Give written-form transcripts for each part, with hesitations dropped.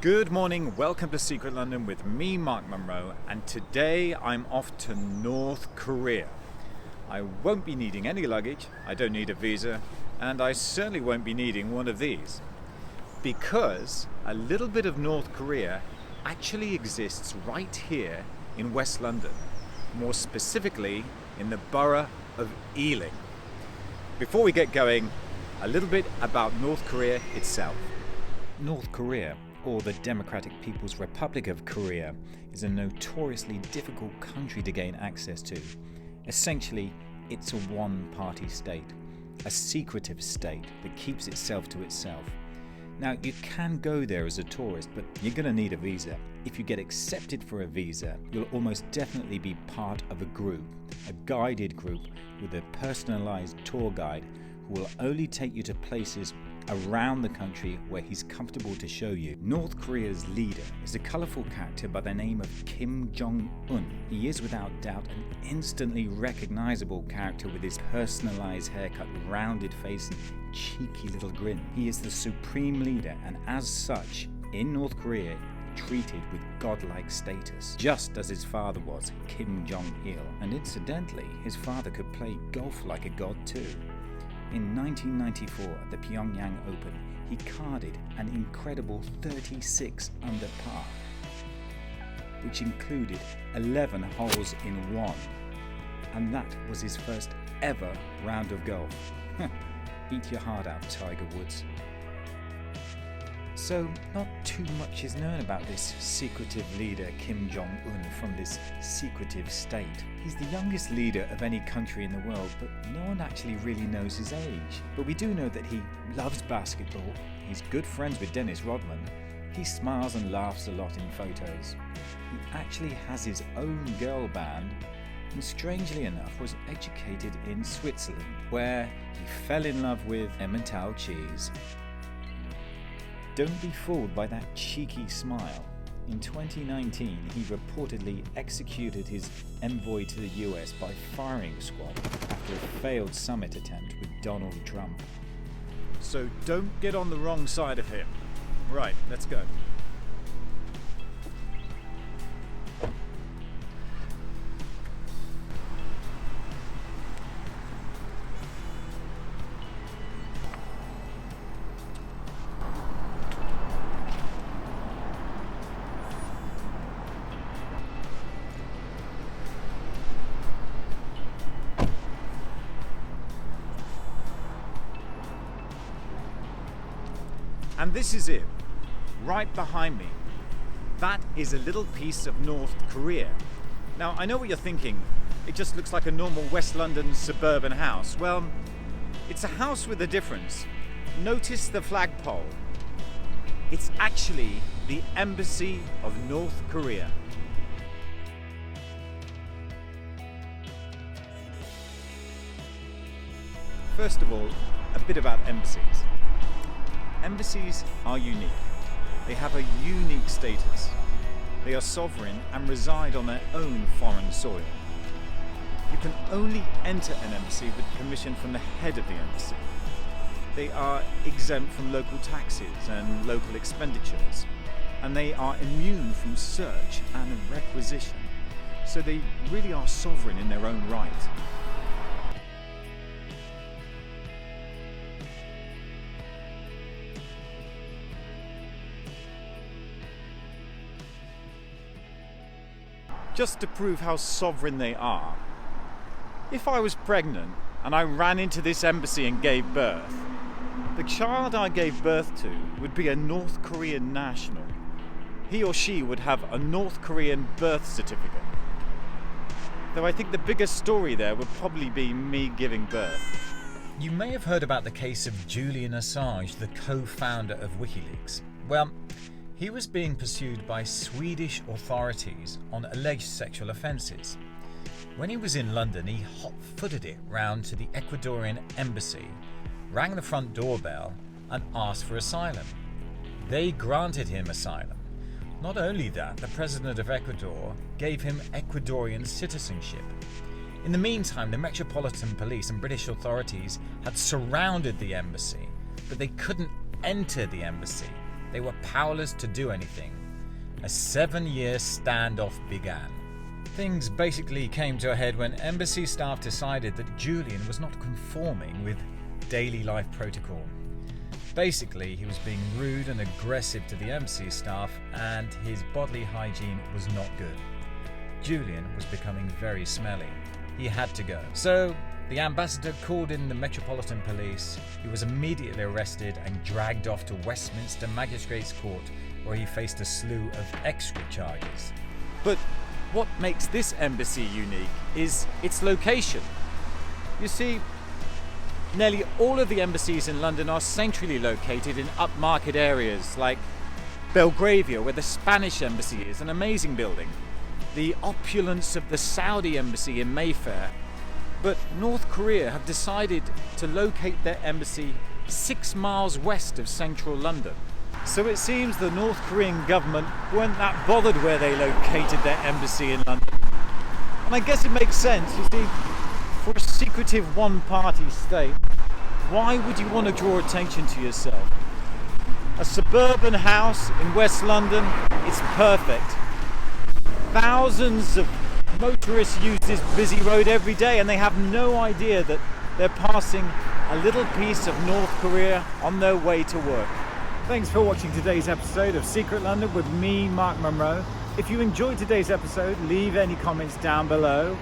Good morning, welcome to Secret London with me, Mark Monroe, and today I'm off to North Korea. I won't be needing any luggage, I don't need a visa, and I certainly won't be needing one of these. Because a little bit of North Korea actually exists right here in West London, more specifically in the borough of Ealing. Before we get going, a little bit about North Korea itself. North Korea, or the Democratic People's Republic of Korea, is a notoriously difficult country to gain access to. Essentially, it's a one-party state, a secretive state that keeps itself to itself. Now, you can go there as a tourist, but you're going to need a visa. If you get accepted for a visa, you'll almost definitely be part of a group, a guided group with a personalized tour guide who will only take you to places around the country where he's comfortable to show you. North Korea's leader is a colourful character by the name of Kim Jong-un. He is without doubt an instantly recognisable character with his personalised haircut, rounded face and cheeky little grin. He is the supreme leader and as such, in North Korea, treated with godlike status, just as his father was, Kim Jong-il. And incidentally, his father could play golf like a god too. In 1994 at the Pyongyang Open, he carded an incredible 36 under par, which included 11 holes in one, and that was his first ever round of golf. Eat your heart out, Tiger Woods. So, not too much is known about this secretive leader Kim Jong-un from this secretive state. He's the youngest leader of any country in the world, but no one actually really knows his age. But we do know that he loves basketball, he's good friends with Dennis Rodman, he smiles and laughs a lot in photos. He actually has his own girl band, and strangely enough was educated in Switzerland, where he fell in love with Emmental cheese. Don't be fooled by that cheeky smile. In 2019, he reportedly executed his envoy to the US by firing squad after a failed summit attempt with Donald Trump. So don't get on the wrong side of him. Right, let's go. And this is it, right behind me. That is a little piece of North Korea. Now, I know what you're thinking. It just looks like a normal West London suburban house. Well, it's a house with a difference. Notice the flagpole. It's actually the Embassy of North Korea. First of all, a bit about embassies. Embassies are unique. They have a unique status. They are sovereign and reside on their own foreign soil. You can only enter an embassy with permission from the head of the embassy. They are exempt from local taxes and local expenditures, and they are immune from search and requisition. So they really are sovereign in their own right. Just to prove how sovereign they are, if I was pregnant and I ran into this embassy and gave birth, the child I gave birth to would be a North Korean national. He or she would have a North Korean birth certificate. Though I think the biggest story there would probably be me giving birth. You may have heard about the case of Julian Assange, the co-founder of WikiLeaks. Well, he was being pursued by Swedish authorities on alleged sexual offences. When he was in London, he hot-footed it round to the Ecuadorian embassy, rang the front doorbell and asked for asylum. They granted him asylum. Not only that, the president of Ecuador gave him Ecuadorian citizenship. In the meantime, the Metropolitan Police and British authorities had surrounded the embassy, but they couldn't enter the embassy they were powerless to do anything. A 7-year standoff began. Things basically came to a head when embassy staff decided that Julian was not conforming with daily life protocol. Basically, he was being rude and aggressive to the embassy staff, and his bodily hygiene was not good. Julian was becoming very smelly. He had to go. So the ambassador called in the Metropolitan Police. He was immediately arrested and dragged off to Westminster Magistrates Court, where he faced a slew of extra charges. But what makes this embassy unique is its location. You see, nearly all of the embassies in London are centrally located in upmarket areas like Belgravia, where the Spanish embassy is, an amazing building, the opulence of the Saudi embassy in Mayfair. But North Korea have decided to locate their embassy 6 miles west of central London. So it seems the North Korean government weren't that bothered where they located their embassy in London. And I guess it makes sense. You see, for a secretive one-party state, why would you want to draw attention to yourself? A suburban house in West London, it's perfect. Thousands of motorists use this busy road every day, and they have no idea that they're passing a little piece of North Korea on their way to work. Thanks for watching today's episode of Secret London with me, Mark Munro. If you enjoyed today's episode, leave any comments down below.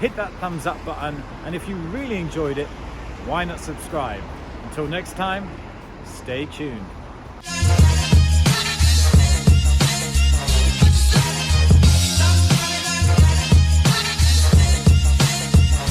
Hit that thumbs up button, and if you really enjoyed it, why not subscribe? Until next time, stay tuned.